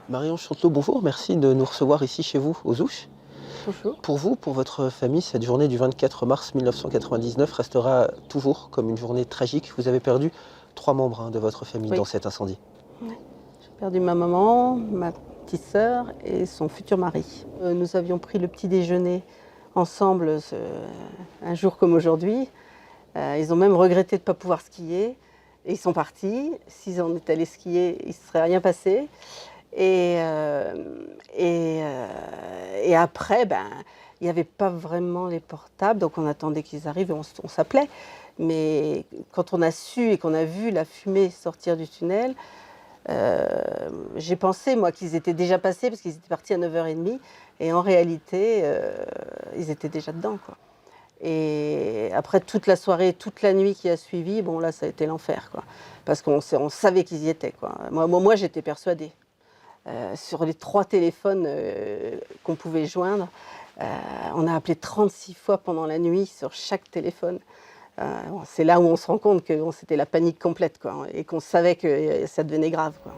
Marion Chantelot, bonjour, merci de nous recevoir ici chez vous, aux Ouches. Bonjour. Pour vous, pour votre famille, cette journée du 24 mars 1999 restera toujours comme une journée tragique. Vous avez perdu 3 membres de votre famille Oui. dans cet incendie. Ouais. J'ai perdu ma maman, ma petite sœur et son futur mari. Nous avions pris le petit déjeuner ensemble un jour comme aujourd'hui. Ils ont même regretté de ne pas pouvoir skier. Et ils sont partis. S'ils en étaient allés skier, il ne serait rien passé. Et, euh, et après, il n'y avait pas vraiment les portables, donc on attendait qu'ils arrivent et on s'appelait. Mais quand on a su et qu'on a vu la fumée sortir du tunnel, j'ai pensé, moi, qu'ils étaient déjà passés parce qu'ils étaient partis à 9h30. Et en réalité, ils étaient déjà dedans, quoi. Et après toute la soirée, toute la nuit qui a suivi, bon là, ça a été l'enfer, quoi. Parce on savait qu'ils y étaient, quoi. Moi j'étais persuadée. Sur les 3 téléphones qu'on pouvait joindre, on a appelé 36 fois pendant la nuit sur chaque téléphone. C'est là où on se rend compte que c'était la panique complète, quoi, et qu'on savait que ça devenait grave, quoi.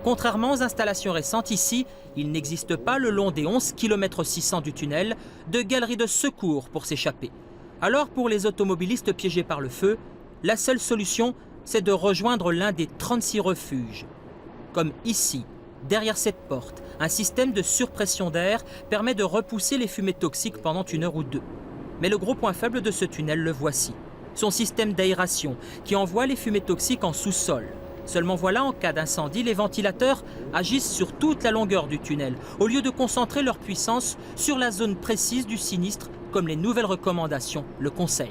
Contrairement aux installations récentes ici, il n'existe pas le long des 11 km 600 du tunnel de galerie de secours pour s'échapper. Alors pour les automobilistes piégés par le feu, la seule solution, c'est de rejoindre l'un des 36 refuges. Comme ici, derrière cette porte, un système de surpression d'air permet de repousser les fumées toxiques pendant 1 heure ou 2. Mais le gros point faible de ce tunnel, le voici. Son système d'aération qui envoie les fumées toxiques en sous-sol. Seulement voilà, en cas d'incendie, les ventilateurs agissent sur toute la longueur du tunnel, au lieu de concentrer leur puissance sur la zone précise du sinistre, comme les nouvelles recommandations le conseillent.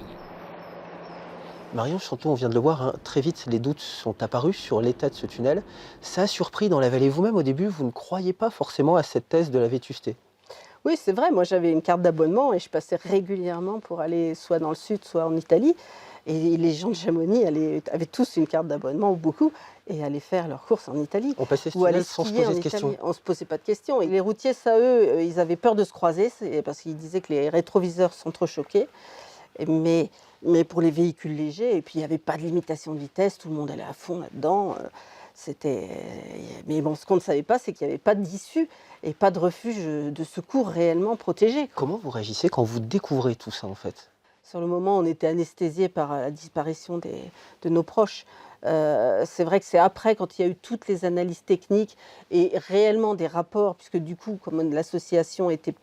Marion Chantelot, on vient de le voir, très vite les doutes sont apparus sur l'état de ce tunnel. Ça a surpris dans la vallée. Vous-même, au début, vous ne croyez pas forcément à cette thèse de la vétusté. Oui, c'est vrai, moi j'avais une carte d'abonnement et je passais régulièrement pour aller soit dans le sud, soit en Italie. Et les gens de Chamonix avaient tous une carte d'abonnement, ou beaucoup, et allaient faire leurs courses en Italie. On passait ce Ou aller tunnel sans se skier en poser de Italie. questions. On ne se posait pas de questions. Et les routiers, ça, eux, ils avaient peur de se croiser, parce qu'ils disaient que les rétroviseurs sont trop choqués. Mais pour les véhicules légers, et puis il n'y avait pas de limitation de vitesse, tout le monde allait à fond là-dedans. Mais bon, ce qu'on ne savait pas, c'est qu'il n'y avait pas d'issue et pas de refuge de secours réellement protégé, quoi. Comment vous réagissez quand vous découvrez tout ça, en fait? Sur le moment, on était anesthésiés par la disparition de nos proches. C'est vrai que c'est après, quand il y a eu toutes les analyses techniques et réellement des rapports, puisque du coup, comme l'association était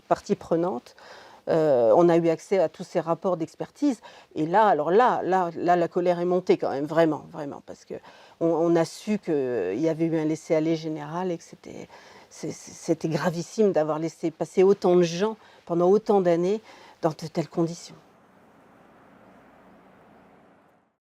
partie prenante, on a eu accès à tous ces rapports d'expertise. Et là, alors là, la colère est montée quand même, vraiment, vraiment, parce qu'on a su qu'il y avait eu un laisser-aller général et que c'était gravissime d'avoir laissé passer autant de gens pendant autant d'années dans de telles conditions.